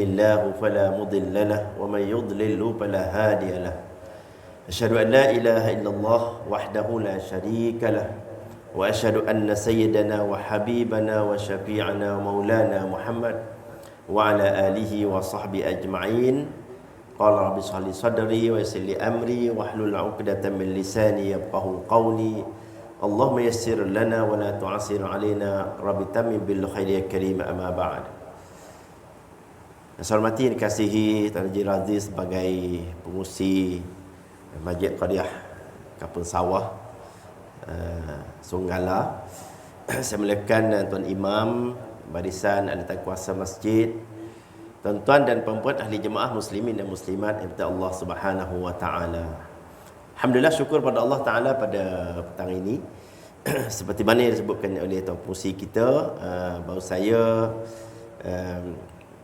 الله فلا مضل له ومن يضلل فلا هادي له أشهد أن لا إله إلا الله وحده لا شريك له وأشهد أن سيدنا وحبيبنا وشفيعنا ومولانا محمد وعلى آله وصحبه أجمعين قال رب اشرح لي صدري ويسر لي أمري واحلل عقدة من لساني يفقهوا قولي اللهم يسر لنا ولا تعسر علينا رب تمم بالخير يا كريم أما بعد. Saya hormati dan kasihi Tuan Haji Razif sebagai pengurusi Masjid Qadiah Kapun Sawah Sunggala. Saya mulakan Tuan Imam Barisan Ahli Kuasa Masjid, tuan-tuan dan puan-puan ahli jemaah muslimin dan muslimat yang dirahmati Allah Subhanahu wa taala. Alhamdulillah, syukur pada Allah taala pada petang ini seperti mana yang disebutkan oleh tuan pengurusi kita, baru saya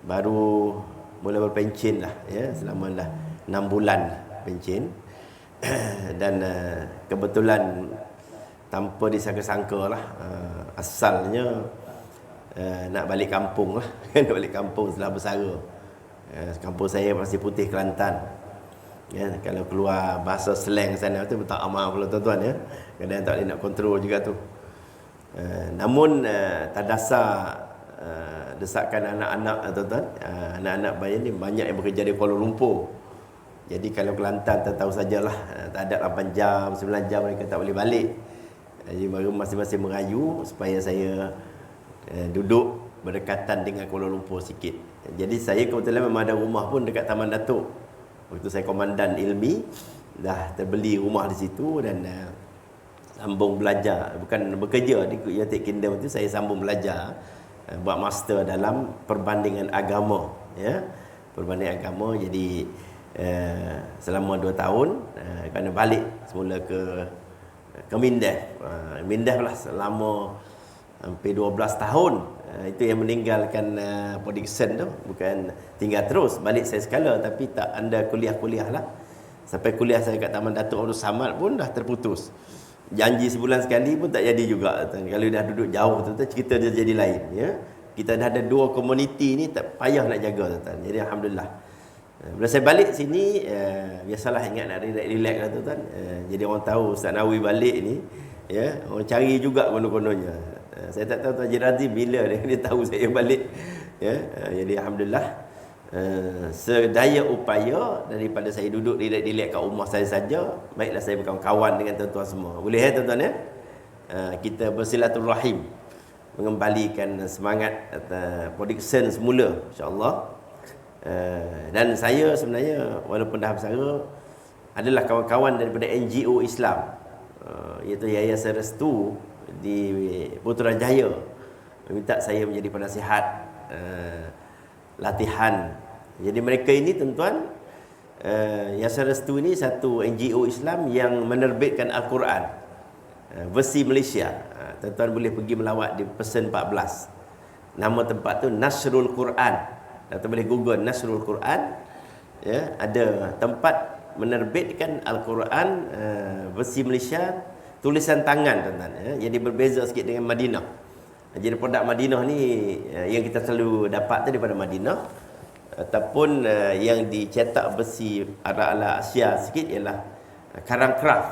baru mula berpencen lah ya, selama dah 6 bulan pencen dan kebetulan tanpa disangka-sangka lah, asalnya nak balik kampung lah nak balik kampung setelah bersara. Kampung saya Pasir Putih, Kelantan ya, kalau keluar bahasa slang sana tu minta maaf pula tuan-tuan ya, kadang tak boleh nak kontrol juga tu. Namun terdasar desakan anak-anak tuan-tuan, anak-anak bayan ni banyak yang bekerja di Kuala Lumpur. Jadi kalau Kelantan tahu sajalah, tak ada 8 jam 9 jam mereka tak boleh balik. Jadi baru masing-masing merayu supaya saya duduk berdekatan dengan Kuala Lumpur sikit. Jadi saya kebetulan memang ada rumah pun dekat Taman Datuk. Waktu saya komandan ilmi, dah terbeli rumah di situ dan sambung belajar, bukan bekerja di United Kingdom itu, saya sambung belajar buat master dalam perbandingan agama ya, perbandingan agama. Jadi selama 2 tahun kena balik semula ke Mindef lah selama hampir 12 tahun. Itu yang meninggalkan Podikson tu, bukan tinggal terus balik saya sekala, tapi tak anda kuliah-kuliah lah. Sampai kuliah saya kat Taman Datuk Abdul Samad pun dah terputus. Janji sebulan sekali pun tak jadi juga. Kalau dah duduk jauh tu cerita dia jadi lain ya. Kita dah ada 2 komuniti ni, tak payah nak jaga tuan. Jadi alhamdulillah. Bila saya balik sini, biasalah ingat nak relax lah tuan. Jadi orang tahu Ustaz Nawi balik ni ya, orang cari juga konon-kononnya. Saya tak tahu Tuan Haji Razif bila dia tahu saya balik ya. Jadi alhamdulillah, sedaya upaya daripada saya duduk relax kat rumah saya saja, baiklah saya berkawan-kawan dengan tuan-tuan semua. Boleh ya tuan-tuan ya? Kita bersilaturahim, mengembalikan semangat Podikson semula insya-Allah. Dan saya sebenarnya walaupun dah bersara adalah kawan-kawan daripada NGO Islam, iaitu Yayasan Restu di Putrajaya, meminta saya menjadi penasihat latihan. Jadi mereka ini tuan-tuan, Yayasan Restu ini satu NGO Islam yang menerbitkan Al-Quran versi Malaysia. Tuan-tuan boleh pergi melawat di Pesan 14. Nama tempat tu Nasrul Quran. Atau boleh Google Nasrul Quran ya, ada tempat menerbitkan Al-Quran versi Malaysia, tulisan tangan tuan-tuan ya. Jadi berbeza sikit dengan Madinah. Jadi produk Madinah ni yang kita selalu dapat tu daripada Madinah, ataupun yang dicetak versi ala-ala Asia sikit ialah Karang Craft.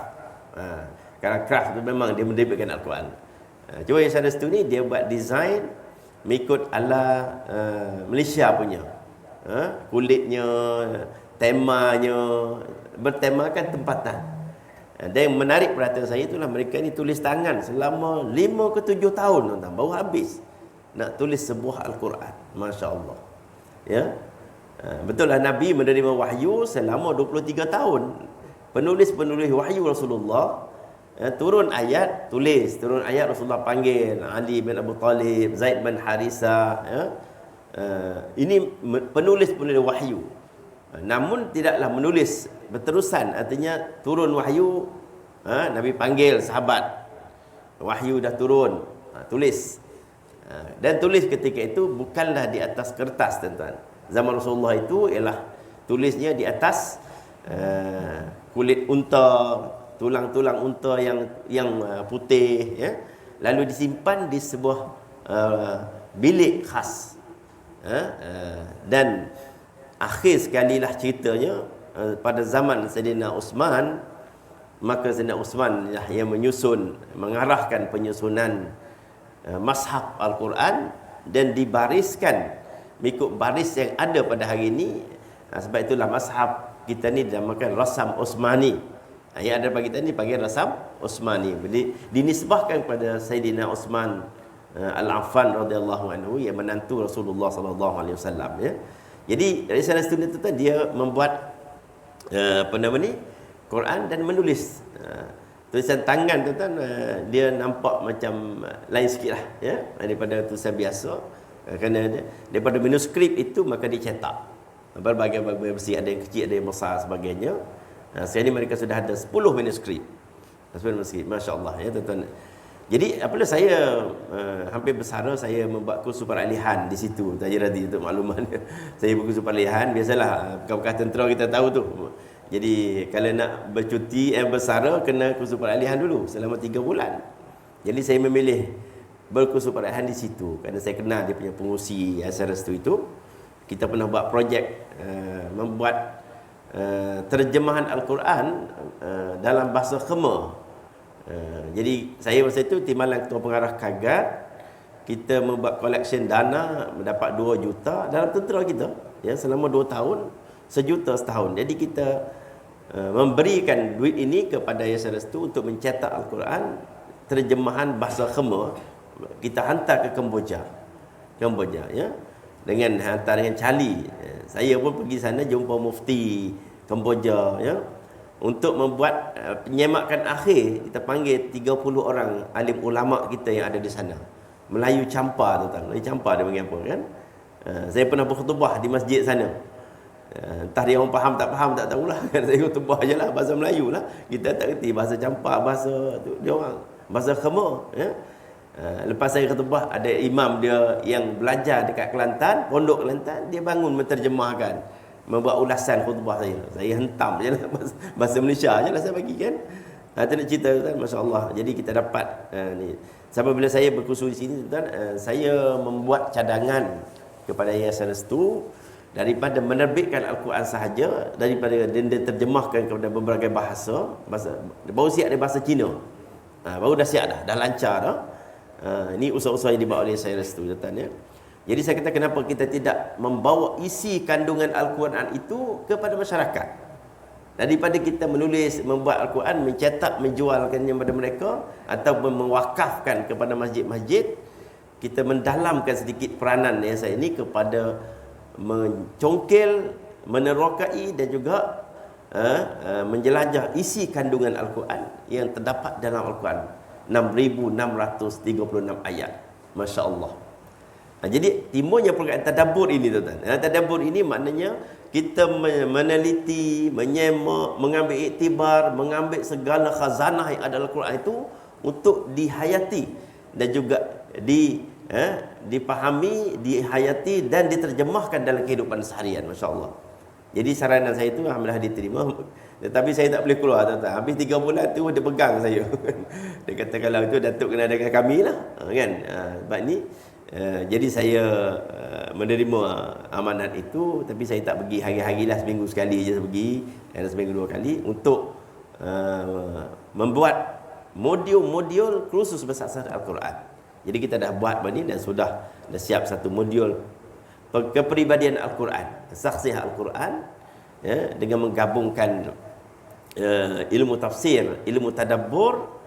Karang Craft tu memang dia menerbitkan Al-Quran. Cuma yang saya tu ni dia buat design mengikut ala Malaysia punya. Kulitnya, temanya bertemakan tempatan. Dan yang menarik perhatian saya itulah mereka ni tulis tangan selama 5 ke 7 tahun tuan-tuan, baru habis nak tulis sebuah Al-Quran. Masya-Allah. Ya. Betul lah Nabi menerima wahyu selama 23 tahun. Penulis-penulis wahyu Rasulullah, turun ayat tulis, turun ayat Rasulullah panggil Ali bin Abu Talib, Zaid bin Harisah ya. Ini penulis-penulis wahyu. Namun tidaklah menulis berterusan, artinya turun wahyu, Nabi panggil sahabat, wahyu dah turun, tulis. Dan tulis ketika itu bukanlah di atas kertas tuan-tuan. Zaman Rasulullah itu ialah tulisnya di atas kulit unta, tulang-tulang unta yang putih ya. Lalu disimpan di sebuah bilik khas. Dan akhir sekali lah ceritanya, pada zaman Sayyidina Uthman, maka Sayyidina Uthman lah yang mengarahkan penyusunan mashaf Al-Quran dan dibariskan mengikut baris yang ada pada hari ini. Sebab itulah mashaf kita ni dinamakan Rasam Uthmani. Yang ada bagi kita ni panggil Rasam Uthmani. Jadi dinisbahkan kepada Sayyidina Uthman Al-Affan radhiyallahu anhu, yang menantu Rasulullah sallallahu alaihi wasallam, ya. Jadi dari sana student tu dia membuat Quran dan menulis. Tulisan tangan tu dia nampak macam lain sikit lah, ya, daripada tulisan biasa. Kerana daripada manuskrip itu maka dicetak berbagai versi, ada yang kecil, ada yang besar sebagainya. Sekarang ni mereka sudah ada 10 manuskrip. 10 manuskrip, masya-Allah, ya tuan-tuan. Jadi apabila saya hampir bersara, saya membuat kursus peralihan di situ. Tadi Radhi untuk makluman. Saya berkursus peralihan, biasalah bekas tentera kita tahu tu. Jadi kalau nak bercuti bersara, kena kursus peralihan dulu selama 3 bulan. Jadi saya memilih berkursus peralihan di situ kerana saya kenal dia punya pengurusi asal restu itu. Kita pernah buat projek membuat terjemahan Al-Quran dalam bahasa Khmer. Jadi saya masa itu timbalan ketua pengarah Kagat, kita membuat collection dana mendapat 2 juta dalam tentera kita, ya, selama 2 tahun, 1 juta setahun. Jadi kita memberikan duit ini kepada Yayasan Restu untuk mencetak Al-Quran terjemahan bahasa Khmer. Kita hantar ke Kemboja, ya, dengan hantar dengan cali. Saya pun pergi sana jumpa mufti Kemboja, ya, untuk membuat penyemakan akhir. Kita panggil 30 orang alim ulama kita yang ada di sana. Melayu Campa tu, Melayu Campa dia panggil apa, kan. Saya pernah berkhutbah di masjid sana. Entah dia orang faham tak tahulah. Saya khutbah je lah bahasa Melayu lah. Kita tak reti bahasa Campa, bahasa tu dia orang bahasa Khmer, ya. Lepas saya khutbah, ada imam dia yang belajar dekat Kelantan, pondok Kelantan, dia bangun menterjemahkan, membuat ulasan khutbah saya. Saya hentam je lah bahasa Malaysia je lah saya bagi, kan. Itu nak cerita, kan, masya-Allah. Jadi kita dapat ni. Sampai bila saya berkursus di sini, tuan, saya membuat cadangan kepada Yayasan Restu daripada menerbitkan Al-Quran sahaja, daripada diterjemahkan kepada berbagai bahasa. Baru siap ada bahasa Cina. Baru dah siap dah lancar dah. Ini usaha-usaha yang dibawa oleh Yayasan Restu, tuan, ya. Jadi saya kata, kenapa kita tidak membawa isi kandungan Al-Quran itu kepada masyarakat? Daripada kita menulis, membuat Al-Quran, mencetak, menjualkannya kepada mereka, ataupun mewakafkan kepada masjid-masjid, kita mendalamkan sedikit peranan yayasan ini kepada mencongkel, menerokai dan juga menjelajah isi kandungan Al-Quran yang terdapat dalam Al-Quran. 6,636 ayat. Masya Allah. Jadi timbulnya perkataan tadabbur ini, tuan-tuan. Tadabbur ini maknanya kita meneliti, menyemak, mengambil iktibar, mengambil segala khazanah yang ada dalam Al-Quran itu untuk dihayati dan juga dipahami, dihayati dan diterjemahkan dalam kehidupan seharian. Masya Allah. Jadi saranan saya itu alhamdulillah diterima. Tetapi saya tak boleh keluar, tuan-tuan. Habis 3 bulan tu dia pegang saya. Dia kata kalau itu Datuk kena dengan kami lah, kan. Sebab ni jadi saya menerima amanat itu, tapi saya tak pergi hari-hari lah, seminggu sekali je saya pergi, seminggu 2 kali untuk membuat modul-modul kursus bersasar Al-Quran. Jadi kita dah buat begini dan dah siap satu modul kepribadian Al-Quran, saksih Al-Quran, ya, dengan menggabungkan ilmu tafsir, ilmu tadabbur,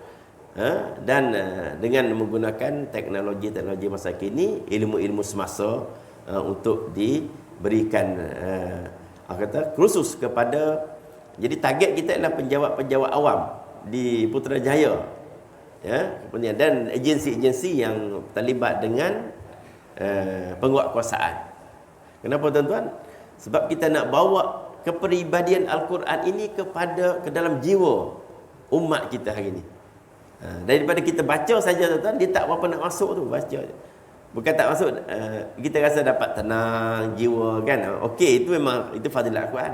dan dengan menggunakan teknologi masa kini, ilmu-ilmu semasa, untuk diberikan kursus kepada. Jadi target kita adalah penjawat-penjawat awam di Putrajaya, ya, dan agensi-agensi yang terlibat dengan penguatkuasaan. Kenapa, tuan-tuan? Sebab kita nak bawa kepribadian Al-Quran ini ke dalam jiwa umat kita hari ini. Daripada kita baca saja, tuan-tuan, dia tak berapa nak masuk tu, baca. Bukan tak masuk, kita rasa dapat tenang jiwa, kan. Okey, itu memang itu fadilah Al-Quran.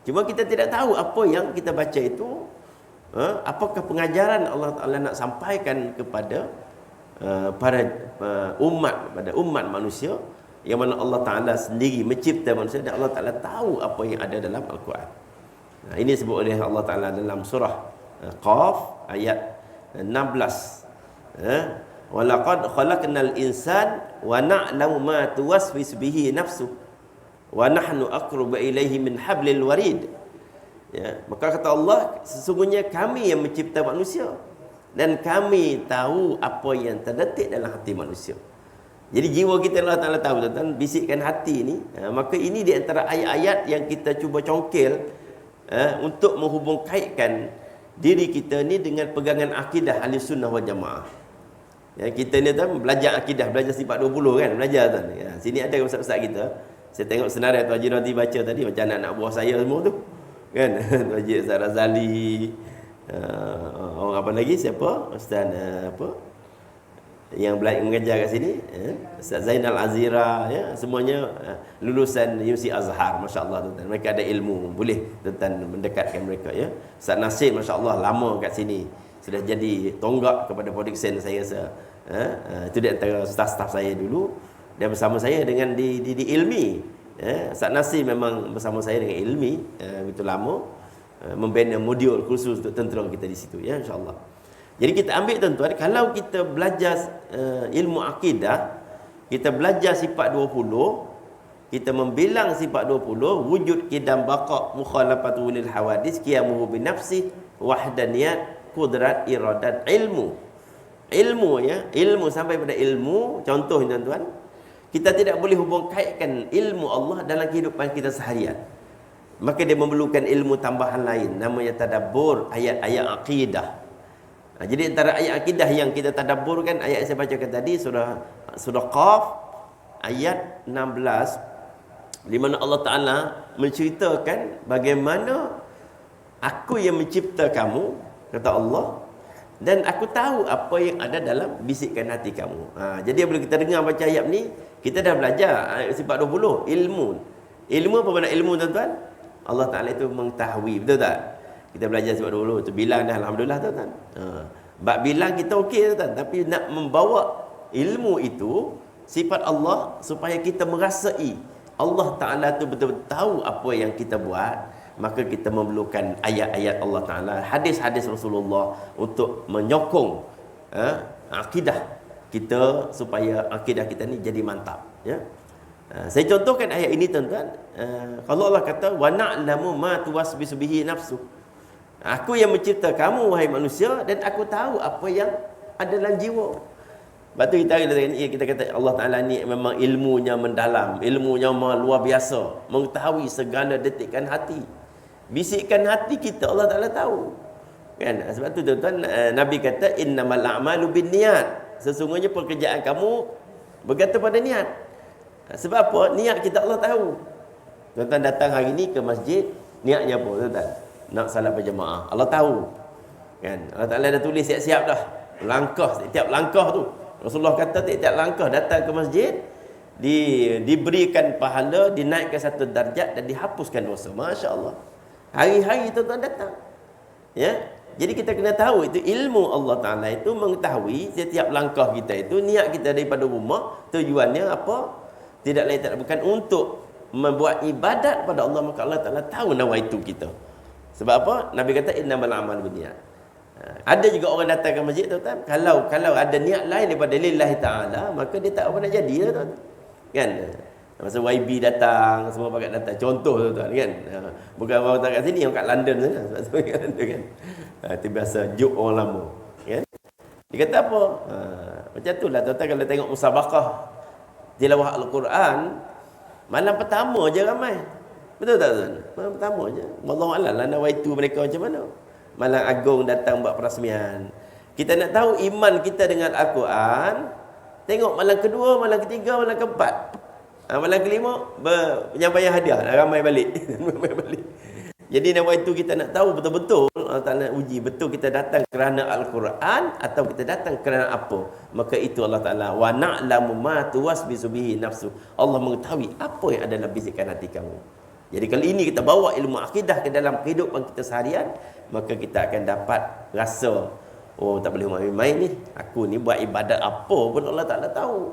Cuma kita tidak tahu apa yang kita baca itu, apakah pengajaran Allah Ta'ala nak sampaikan kepada para umat manusia, yang mana Allah Ta'ala sendiri mencipta manusia dan Allah Ta'ala tahu apa yang ada dalam Al-Quran. Ini disebut oleh Allah Ta'ala dalam surah Qaf ayat 16. Walaqad khalaqnal insan wa na'lamu ma tuwaswisu bihi nafsu wa nahnu aqrabu ilaihi min hablil warid. Ya, maka kata Allah, sesungguhnya kami yang mencipta manusia dan kami tahu apa yang terdetik dalam hati manusia. Jadi jiwa kita Allah Ta'ala tahu, tuan-tuan, bisikkan hati ni. Maka ini di antara ayat-ayat yang kita cuba congkel untuk menghubung kaitkan diri kita ni dengan pegangan akidah ahli sunnah wal jamaah. Kita ni tuan belajar akidah, belajar sifat 20 kan, belajar tuan. Sini ada ustaz-ustaz kita. Saya tengok senarai Tuan Haji Radhi baca tadi macam anak-anak buah saya semua tu. Kan? Tuan Haji Ustaz Razali, orang apa lagi, siapa? Ustaz apa? Yang mengajar kat sini, Ustaz Zainal Azira, ya, semuanya lulusan Universiti Azhar, masya-Allah tuan. Mereka ada ilmu, boleh tuan mendekatkan mereka, ya. Ustaz Nasir, masya-Allah, lama kat sini, sudah jadi tonggak kepada production saya rasa. Itu di antara staf-staf saya dulu, dan bersama saya dengan di ilmi. Ustaz Nasir memang bersama saya dengan ilmi, begitu lama, membina modul khusus untuk tentera kita di situ, ya, insya-Allah. Jadi kita ambil tuan-tuan, kalau kita belajar ilmu akidah, kita belajar sifat 20, kita membilang sifat 20, wujud qidam baqa mukhalafatu lil hawadis qiyamuhu bi nafsi wahdaniyat qudrat iradat ilmu. Ilmu, ya, ilmu sampai pada ilmu, contoh tuan-tuan, kita tidak boleh hubung kaitkan ilmu Allah dalam kehidupan kita seharian. Maka dia memerlukan ilmu tambahan lain, namanya tadabbur ayat-ayat akidah. Jadi antara ayat akidah yang kita tadabburkan, ayat yang saya bacakan tadi, surah Qaf ayat 16, di mana Allah Ta'ala menceritakan bagaimana aku yang mencipta kamu, kata Allah, dan aku tahu apa yang ada dalam bisikan hati kamu. Jadi bila kita dengar baca ayat ni, kita dah belajar sifat 20, ilmu. Ilmu apa makna ilmu, tuan-tuan? Allah Ta'ala itu mengetahui, betul tak? Kita belajar sifat 20 tu, bilang dah, alhamdulillah tuan-tuan. Bab bilang kita okey tuan, tapi nak membawa ilmu itu sifat Allah supaya kita merasai Allah Ta'ala tu betul-betul tahu apa yang kita buat, maka kita memerlukan ayat-ayat Allah Ta'ala, hadis-hadis Rasulullah untuk menyokong akidah kita supaya akidah kita ni jadi mantap, ya. Saya contohkan ayat ini tuan-tuan. Kalau Allah kata wa na'lamu ma tuwaswisu bihi nafsu, aku yang mencipta kamu wahai manusia dan aku tahu apa yang ada dalam jiwa. Sebab tu kita kata Allah Ta'ala ni memang ilmunya mendalam, ilmunya luar biasa, mengetahui segala detikan hati, bisikan hati kita Allah Ta'ala tahu, kan? Sebab tu tuan-tuan, Nabi kata innamal a'malu binniyat, sesungguhnya pekerjaan kamu bergantung pada niat. Sebab apa? Niat kita Allah tahu. Tuan-tuan datang hari ni ke masjid, niatnya apa tuan-tuan? Nak salat berjemaah, Allah tahu, kan? Allah Ta'ala dah tulis siap-siap dah langkah, setiap langkah tu. Rasulullah kata setiap langkah datang ke masjid diberikan pahala, dinaikkan satu darjat dan dihapuskan dosa. Masya Allah, hari-hari tuan-tuan datang, ya. Jadi kita kena tahu itu ilmu Allah Ta'ala itu mengetahui setiap langkah kita itu, niat kita daripada rumah tujuannya apa, tidak lain tak bukan untuk membuat ibadat pada Allah, maka Allah Ta'ala tahu nawaitu kita. Sebab apa? Nabi kata innamal a'malu binniyat. Ada juga orang datang ke masjid tuan-tuan, kalau ada niat lain daripada lillahi ta'ala, maka dia tak apa nak jadi lah tuan. Kan? Masa YB datang, semua pakat datang. Contoh tuan-tuan, kan? Bukan orang datang kat sini, orang kat London sana. Sebab kan? Itu biasa joke orang lama. Kan? Dia kata apa? Macam tu lah tuan-tuan, kalau tengok musabaqah tilawah Al-Quran, malam pertama je ramai. Betul tak tuan? Malam pertama je. Wallahu a'lam lah nawaitu mereka macam mana. Malam agung datang buat perasmian. Kita nak tahu iman kita dengan Al-Quran, tengok malam kedua, malam ketiga, malam keempat. Malam kelima penyampaian hadiah, ramai balik. Ramai balik. Jadi nawaitu kita nak tahu betul-betul Allah Ta'ala uji betul kita datang kerana Al-Quran atau kita datang kerana apa. Maka itu Allah Ta'ala wa na'lamu ma tuwaswisu bihi nafsu. Allah mengetahui apa yang ada dalam bisikan hati kamu. Jadi kalau ini kita bawa ilmu akidah ke dalam kehidupan kita seharian, maka kita akan dapat rasa, oh tak boleh main-main ni. Aku ni buat ibadat apa pun Allah Ta'ala tahu.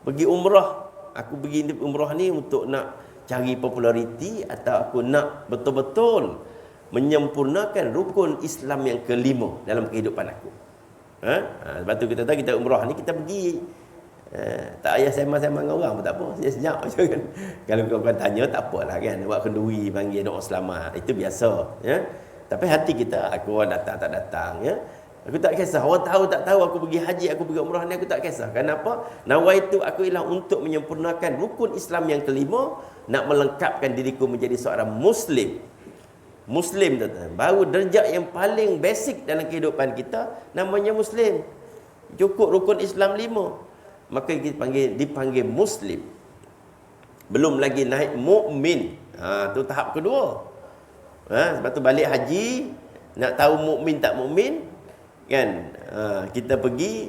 Pergi umrah, aku pergi umrah ni untuk nak cari populariti atau aku nak betul-betul menyempurnakan rukun Islam yang kelima dalam kehidupan aku. Sebab tu kita tahu kita umrah ni kita pergi tak payah sembang-sembang dengan orang pun tak apa, senyap je kan. Kalau kau tanya tak apalah kan, buat kenduri panggil doa selamat, itu biasa ya. Tapi hati kita, aku orang datang tak datang ya, aku tak kisah, orang tahu tak tahu aku pergi haji, aku pergi umrah ni, aku tak kisah. Kenapa? Nawaitu aku ialah untuk menyempurnakan rukun Islam yang kelima, nak melengkapkan diriku menjadi seorang Muslim. Muslim tuan-tuan, baru darjah yang paling basic dalam kehidupan kita namanya Muslim. Cukup rukun Islam 5, maka dipanggil Muslim. Belum lagi naik mukmin. Tu tahap kedua. Sebab tu balik haji, nak tahu mukmin tak mukmin kan, kita pergi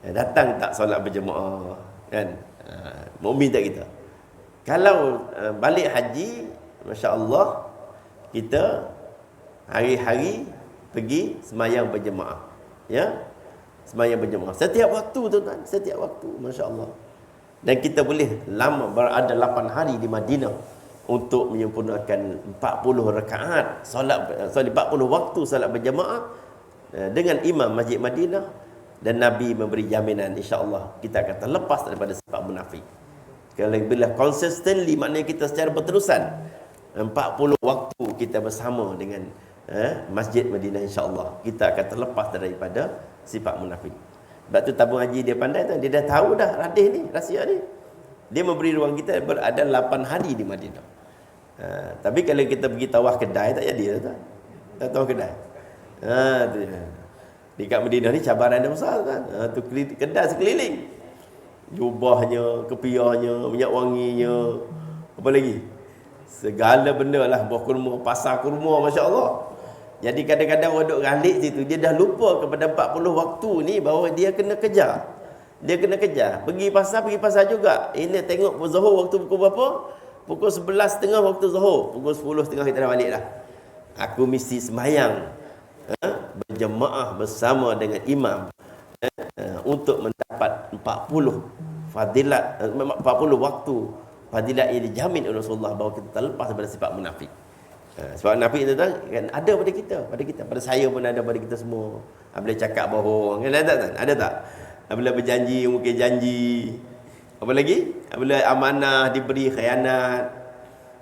datang tak solat berjemaah kan, mukmin tak kita. Kalau balik haji, masya-Allah, kita hari-hari pergi semayang berjemaah ya, semayang berjemaah setiap waktu tuan-tuan, setiap waktu, masya-Allah. Dan kita boleh lama berada 8 hari di Madinah untuk menyempurnakan 40 rakaat solat, 40 waktu solat berjemaah dengan imam Masjid Madinah, dan Nabi memberi jaminan insya-Allah kita akan terlepas daripada sifat munafik. Kalau bila consistently, maknanya kita secara berterusan 40 waktu kita bersama dengan Masjid Madinah, insya-Allah kita akan terlepas daripada sifat munafik. Sebab tu tabung haji dia pandai tu, dia dah tahu dah radis ni, rahsia ni. Dia memberi ruang kita berada 8 hari di Madinah. Tapi kalau kita pergi tawaf kedai tak jadi tak? Tak tawaf kedai. Tu dekat Madinah ni cabaran dia besar kan. Tu kedai sekeliling. Jubahnya, kepiahnya, minyak wanginya, apa lagi? Segala benda lah, buah kurma, pasar kurma, masya-Allah. Jadi kadang-kadang orang duk galik situ, dia dah lupa kepada 40 waktu ni bahawa dia kena kejar. Dia kena kejar. Pergi pasar juga. Ini tengok zuhur waktu pukul berapa? Pukul 11.30 waktu zuhur. Pukul 10.30 kita dah balik dah. Aku mesti semayang berjemaah bersama dengan imam untuk mendapat 40 fadilat, 40 waktu fadilat yang dijamin oleh Rasulullah, bahawa kita terlepas daripada sifat munafik. Sebab munafik itu kan ada pada kita, pada saya pun ada, pada kita semua. Bila cakap bohong, kan ada tak? Bila berjanji mungkin janji. Apa lagi? Bila amanah diberi khianat.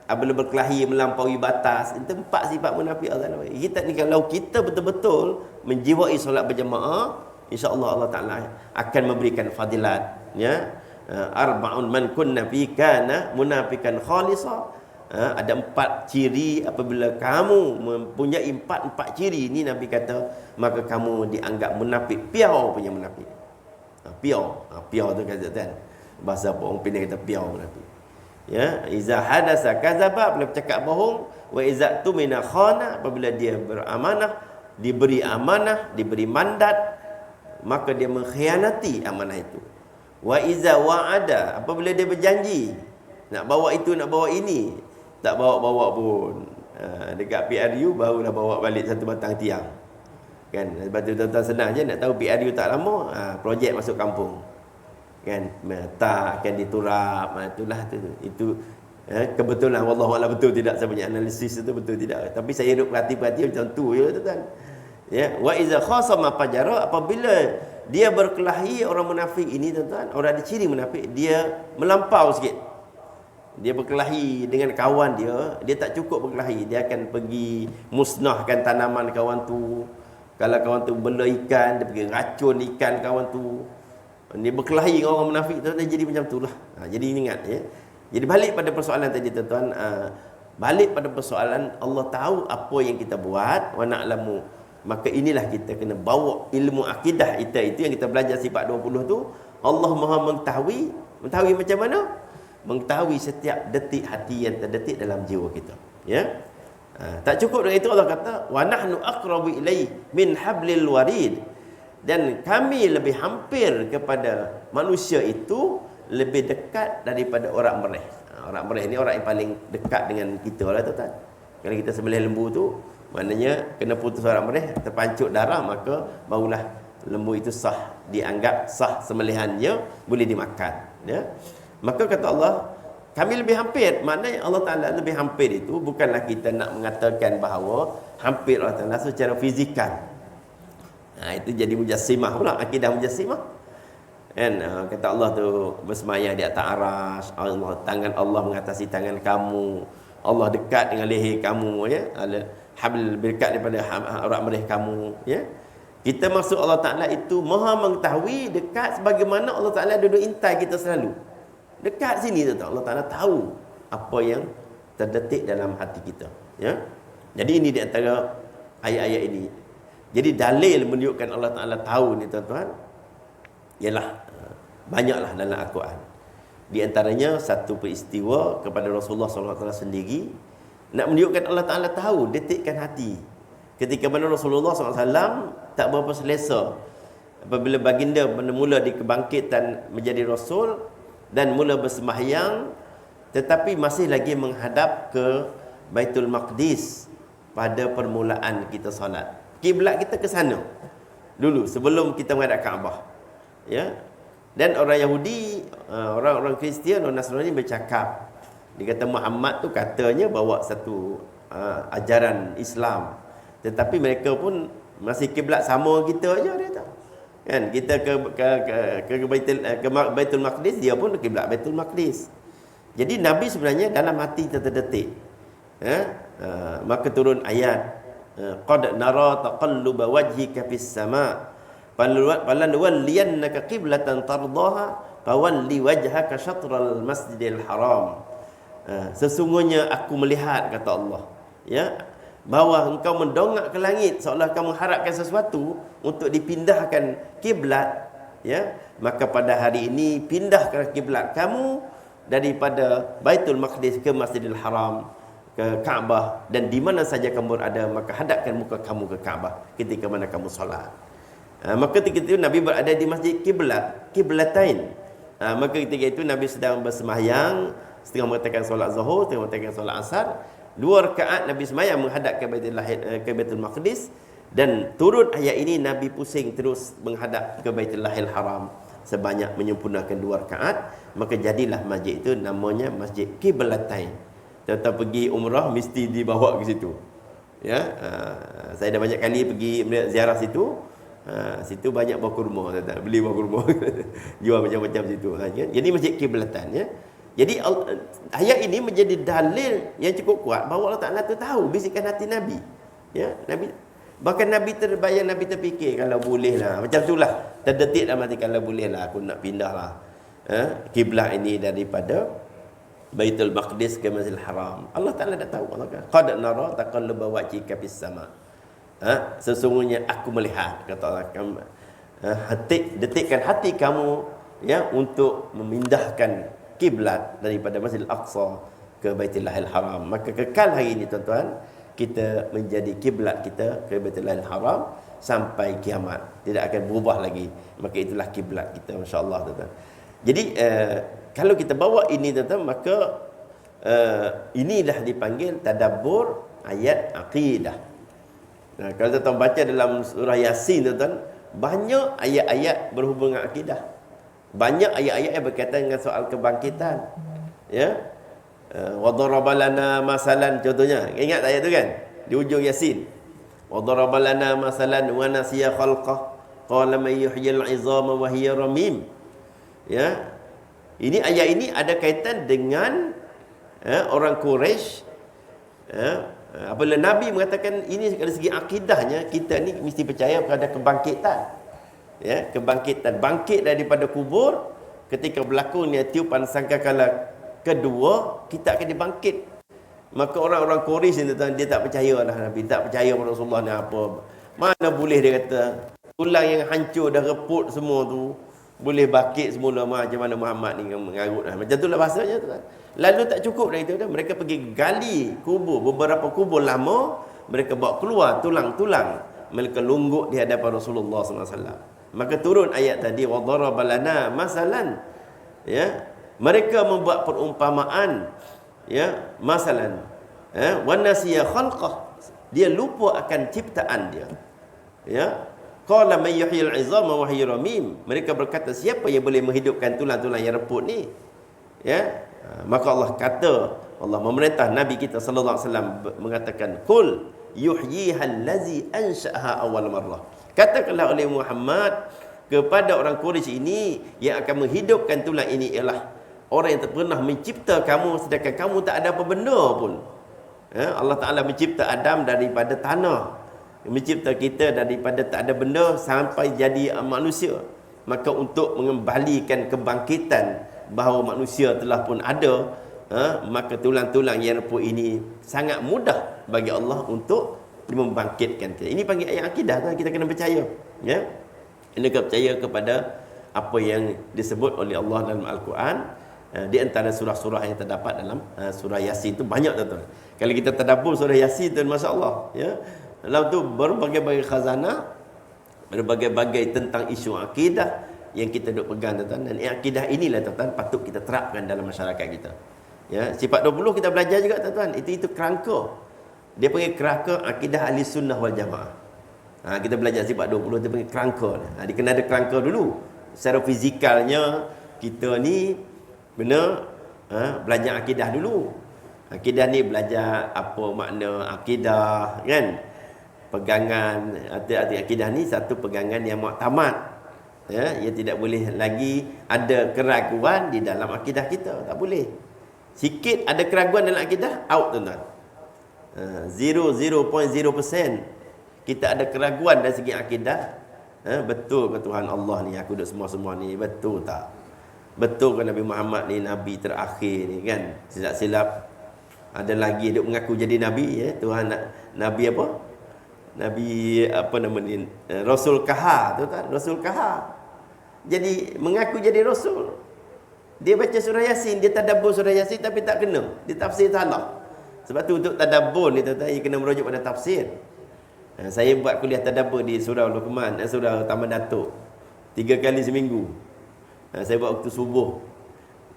Bila berkelahi melampaui batas. Itu 4 sifat munafik Allah. Kita ni kalau kita betul-betul menjiwai solat berjemaah, insya-Allah Allah Taala akan memberikan fadilat ya. Arba'un man kunna fi kana munafikan khalisa. Ada 4 ciri, apabila kamu mempunyai 4 ciri ni, Nabi kata, maka kamu dianggap munafik, piau punya munafik. Piau tu kata kan, bahasa orang Penang kata piau munafik ya. Iza hadasa kadzaba, bila bercakap bohong. Wa iza tumina khana, apabila dia beramanah, diberi amanah, diberi mandat, maka dia mengkhianati amanah itu. Wa iza wa'ada, apabila dia berjanji nak bawa itu, nak bawa ini, tak bawa-bawa pun. Dekat PRU barulah bawa balik satu batang tiang kan. Sebab tu tuan-tuan senang je nak tahu PRU tak lama, projek masuk kampung kan, tak akan diturap. Itulah itu kebetulan, wallahualam betul tidak saya punya analisis itu betul tidak, tapi saya duk perhati-perhati macam tu je tuan-tuan ya. Wa iza khasama fajara, apabila dia berkelahi, orang munafik ini tuan-tuan, orang ada ciri munafik, dia melampau sikit. Dia berkelahi dengan kawan dia tak cukup berkelahi, dia akan pergi musnahkan tanaman kawan tu. Kalau kawan tu bela ikan, dia pergi racun ikan kawan tu. Dia berkelahi dengan orang munafik tu, dia jadi macam itulah. Jadi ingat ya. Jadi balik pada persoalan tadi tuan-tuan, balik pada persoalan Allah tahu apa yang kita buat, wa na'lamu. Maka inilah kita kena bawa ilmu akidah kita, itu yang kita belajar sifat 20 tu. Allah Maha mengetahui macam mana? Mengetahui setiap detik hati yang terdetik dalam jiwa kita ya. Tak cukup dengan itu, Allah kata wa nahnu aqrabu ilaihi min hablil warid, dan kami lebih hampir kepada manusia itu lebih dekat daripada orang mereh. Orang mereh ni orang yang paling dekat dengan kita lah tuan-tuan. Kalau kita sembelih lembu tu, maknanya kena putus orang mereh, terpancut darah, maka barulah lembu itu sah, dianggap sah sembelihannya, boleh dimakan ya. Maka kata Allah, kami lebih hampir. Maknanya Allah Ta'ala lebih hampir itu bukanlah kita nak mengatakan bahawa hampir Allah Ta'ala secara fizikal. Itu jadi mujassimah pula, akidah mujassimah. Kan kata Allah tu bersemayam di atas aras, Allah, tangan Allah mengatasi tangan kamu, Allah dekat dengan leher kamu, ya, habl berdekat daripada aurat merih kamu, ya. Kita maksud Allah Ta'ala itu maha mengetahui, dekat sebagaimana Allah Ta'ala duduk intai kita selalu. Dekat sini tu Allah Ta'ala tahu apa yang terdetik dalam hati kita, ya. Jadi ini di antara ayat-ayat ini. Jadi dalil menunjukkan Allah Ta'ala tahu ni tuan-tuan, ialah banyaklah dalam Al-Quran. Di antaranya satu peristiwa kepada Rasulullah SAW sendiri, nak menunjukkan Allah Ta'ala tahu detikkan hati. Ketika mana Rasulullah SAW tak berapa selesa apabila baginda mula di kebangkitan menjadi Rasul dan mula bersembahyang, tetapi masih lagi menghadap ke Baitul Maqdis pada permulaan kita solat. Kiblat kita ke sana dulu sebelum kita menghadap Kaabah, ya. Dan orang Yahudi, orang-orang Kristian, orang Nasrani bercakap, dia kata Muhammad tu katanya bawa satu ajaran Islam, tetapi mereka pun masih kiblat sama kita aja, dia tahu. Kan kita ke Baitul Maqdis, dia pun kiblat Baitul Maqdis. Jadi Nabi sebenarnya dalam hati terdetik, maka turun ayat, qad nara taqalluba wajhika fis sama' falanwalliyannaka qiblatan tardaha fawalli wajhaka syatral masjidil haram. Sesungguhnya aku melihat, kata Allah, ya, bahawa engkau mendongak ke langit seolah kamu harapkan sesuatu untuk dipindahkan kiblat, ya. Maka pada hari ini pindahkan kiblat kamu daripada Baitul Maqdis ke Masjidil Haram, ke Kaabah, dan di mana saja kamu berada maka hadapkan muka kamu ke Kaabah ketika mana kamu solat. Maka ketika itu Nabi berada di masjid kiblatain. Maka ketika itu Nabi sedang bersembahyang, setengah mengatakan solat Zuhur, setengah mengatakan solat Asar. 2 rakaat Nabi sembahyang menghadap ke Baitul Maqdis, dan turun ayat ini Nabi pusing terus menghadap ke Baitullahil Haram sebanyak menyempurnakan 2 rakaat. Maka jadilah masjid itu namanya Masjid Kiblatain. Tetap pergi umrah mesti dibawa ke situ, ya. Saya dah banyak kali pergi ziarah situ. Situ banyak buah kurma, beli buah kurma jual macam-macam situ, ya. Jadi Masjid Kiblatan, ya. Jadi ayat ini menjadi dalil yang cukup kuat bahawa Allah Ta'ala tu tahu bisikan hati Nabi, ya. Nabi, bahkan Nabi terbayang, Nabi terfikir kalau boleh lah, macam itulah terdetik dalam hati, kalau boleh lah aku nak pindah lah kiblat ini daripada Baitul Maqdis ke Masjidil Haram. Allah Ta'ala dah tahu, Allah kata qad nara taqalluba wajhika fis sama'. Sesungguhnya aku melihat, kata Allah, detikkan hati kamu, ya, untuk memindahkan kiblat daripada Masjidil Aqsa ke Baitullahil Haram. Maka kekal hari ini tuan-tuan, kita menjadi kiblat kita ke Baitullahil Haram sampai kiamat, tidak akan berubah lagi. Maka itulah kiblat kita, masya-Allah, tuan-tuan. Jadi kalau kita bawa ini, tuan-tuan, maka inilah dipanggil tadabbur ayat akidah. Kalau tuan-tuan baca dalam surah Yasin, tuan-tuan, banyak ayat-ayat berhubung dengan akidah. Banyak ayat-ayat yang berkaitan dengan soal kebangkitan, ya. Wa daraba lana masalan, contohnya. Ingat ayat tu kan? Di ujung Yasin. Wa daraba lana masalan wa nasiya khalqah qala man yuhyil 'izama wa hiya ramim. Ya. Ini ayat ini ada kaitan dengan orang Quraisy, ya. Apabila Nabi mengatakan ini dari segi akidahnya, kita ni mesti percaya pada kebangkitan, ya, kebangkitan, bangkit daripada kubur. Ketika berlakunya tiupan sangkakala kedua, kita akan dibangkit. Maka orang-orang Quraisy ni, dia tak percaya lah Nabi, tak percaya pada Rasulullah ni apa. Mana boleh, dia kata, tulang yang hancur dah reput semua tu boleh bangkit semula, macam mana Muhammad ni mengarut lah. Macam itulah bahasanya, tuan. Lalu tak cukup dari itu, mereka pergi gali kubur, beberapa kubur lama, mereka bawa keluar tulang-tulang, mereka lungguk di hadapan Rasulullah SAW. Maka turun ayat tadi, wa daraba lana masalan, ya. Mereka membuat perumpamaan, ya, masalan, wa nasiya khalqah, dia lupa akan ciptaan dia, ya. Qala may yuhyil 'izama wa hiya ramim, mereka berkata, siapa yang boleh menghidupkan tulang-tulang yang reput ni? Ya, maka Allah kata, Allah memerintah Nabi kita sallallahu alaihi wasallam mengatakan, "Qul yuhyiha allazi ansha'aha awwal marrah." Katakanlah oleh Muhammad kepada orang Quraisy ini, yang akan menghidupkan tulang ini ialah orang yang tak pernah mencipta kamu sedangkan kamu tak ada apa benda pun. Ya, Allah Ta'ala mencipta Adam daripada tanah, mencipta kita daripada tak ada benda sampai jadi manusia. Maka untuk mengembalikan kebangkitan bahawa manusia telah pun ada, maka tulang-tulang yang reput ini sangat mudah bagi Allah untuk membangkitkan kita. Ini panggil ayat akidah, kita kena percaya. Ya, kita kena percaya kepada apa yang disebut oleh Allah dalam Al-Quran. Di antara surah-surah yang terdapat dalam surah Yasin itu banyak, tuan-tuan. Kalau kita tadabbur surah Yasin tu, masya-Allah, ya, dalam tu berbagai-bagai khazanah, berbagai-bagai tentang isu akidah yang kita duk pegang, tuan-tuan. Dan akidah inilah, tuan-tuan, patut kita terapkan dalam masyarakat kita. Ya, sifat 20 kita belajar juga, tuan-tuan. Itu kerangka. Dia panggil kerangka akidah ahli sunnah wal jamaah. Kita belajar sifat 20, dia panggil kerangka. Dia kena ada kerangka dulu. Secara fizikalnya kita ni benar belajar akidah dulu. Akidah ni belajar apa makna akidah, kan? Pegangan arti akidah ni satu pegangan yang muktamad. Ya, ia tidak boleh lagi ada keraguan di dalam akidah kita, tak boleh. Sikit ada keraguan dalam akidah, out, tuan-tuan. 0.0% kita ada keraguan dari segi akidah. Betul ke Tuhan Allah ni, aku duk semua ni, betul tak? Betul ke Nabi Muhammad ni Nabi terakhir ni, kan? Silap-silap ada lagi duk mengaku jadi Nabi, ya? Tuhan Nabi apa? Nabi apa nama ni? Rasul Kahar tu, kan? Rasul Kahar. Jadi mengaku jadi Rasul. Dia baca surah Yasin, dia tadabbur surah Yasin tapi tak kena. Dia tafsir salah. Sebab tu untuk tadabbur ni, tuan-tuan, ia kena merujuk pada tafsir. Saya buat kuliah tadabbur di surah Luqman, surah Taman Datuk 3 kali seminggu. Saya buat waktu subuh,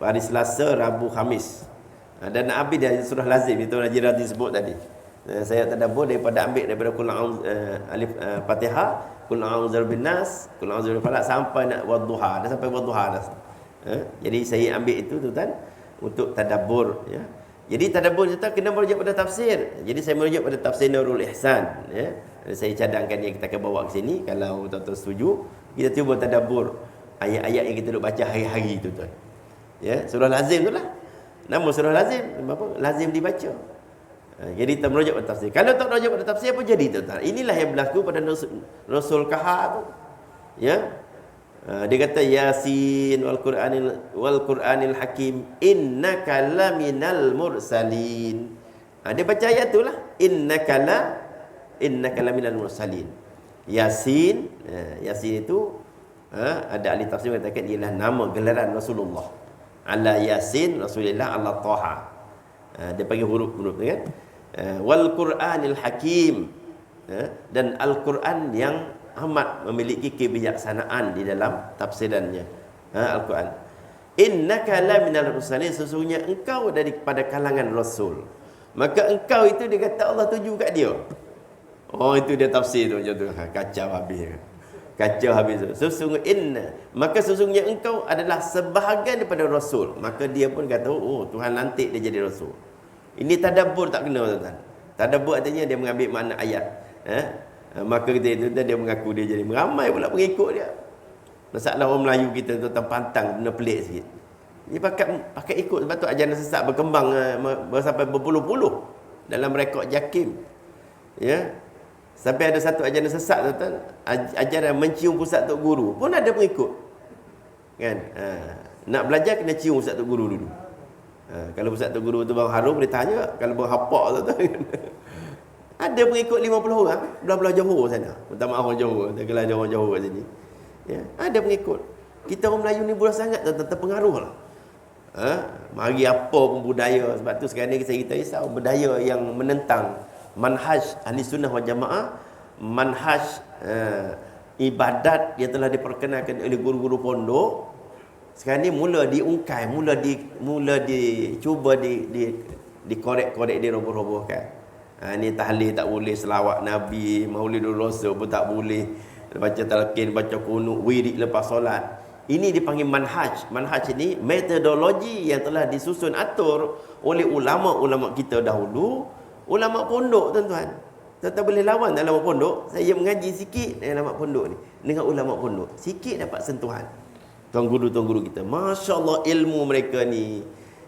hari Selasa, Rabu, Khamis. Dan nak habis dia surah lazim, itu Haji Radhi sebut tadi. Saya tadabbur daripada Qul a'udzu alif Fatihah, Qul a'udzu bin nas, Qul a'udzu bil falaq sampai nak wadduha, dah sampai wadduha dah. Jadi saya ambil itu, tuan-tuan, untuk tadabbur, ya. Jadi tadabbur kita kena merujuk pada tafsir. Jadi saya merujuk pada tafsir Nurul Ihsan, ya. Saya cadangkan yang kita akan bawa ke sini. Kalau tuan-tuan setuju, kita cuba tadabbur ayat-ayat yang kita duk baca hari-hari tu, tuan. Ya, surah lazim tu lah. Nama surah lazim, apa? Lazim dibaca. Jadi kita merujuk pada tafsir. Kalau tak merujuk pada tafsir, apa jadi, tuan? Inilah yang berlaku pada Rasul Kahar tu. Ya. Dia kata Yasin wal Qur'anil Hakim innaka laminal mursalin. Dia baca ayat tu lah. Innaka laminal mursalin. Yasin, Yasin itu ada ahli tafsir mengatakan ialah nama gelaran Rasulullah. Ala Yasin Rasulullah ala Taha. Dia panggil huruf-huruf, kan? Wal Qur'anil Hakim. Dan Al-Quran yang amat memiliki kebijaksanaan di dalam tafsirannya. Al-Quran. Innaka laminal mursalin, sesungguhnya engkau daripada kalangan Rasul. Maka engkau itu dia kata Allah tuju kat dia. Oh, itu dia tafsir tu macam tu. Kacau habis. Kacau habis. Maka sesungguhnya engkau adalah sebahagian daripada Rasul. Maka dia pun kata, oh, Tuhan lantik dia jadi Rasul. Ini tadabbur tak kena, tuan-tuan. Tadabbur artinya dia mengambil makna ayat. Maka dia mengaku dia jadi ramai pula pengikut dia. Masalah orang Melayu kita tu pantang, benda pelik sikit. Dia pakai ikut. Sebab tu ajaran sesat berkembang sampai berpuluh-puluh dalam rekod JAKIM. Ya. Sampai ada satu ajaran sesat, tuan-tuan, ajaran mencium pusat tok guru pun ada pengikut. Kan? Nak belajar kena cium pusat tok guru dulu. Kalau pusat tok guru tu bau harum boleh tanya, kalau bau hapak, tuan-tuan. Ada pengikut 50 orang belah-belah Johor sana. Minta maaf orang Johor, kalau ada orang Johor kat sini. Ya, ada pengikut. Kita orang Melayu ni bodoh sangat, terpengaruh lah. Mari apa pun budaya. Sebab tu sekarang ni kita risau budaya yang menentang manhaj ahli sunnah wal jamaah, manhaj ibadat yang telah diperkenalkan oleh guru-guru pondok. Sekarang ni mula diungkai, mula dicuba dikorek-korek, diroboh-robohkan. Ni tahlil tak boleh, selawat Nabi, Maulidur Rasul pun tak boleh, baca talqin, baca kunut, wirid lepas solat. Ini dipanggil manhaj. Manhaj ini metodologi yang telah disusun atur oleh ulama-ulama kita dahulu, ulama pondok tuan-tuan. Tuan-tuan boleh lawan dalam pondok. Saya mengaji sikit dalam pondok ni dengan ulama pondok. Sikit dapat sentuhan. Tuan guru kita, masya-Allah ilmu mereka ni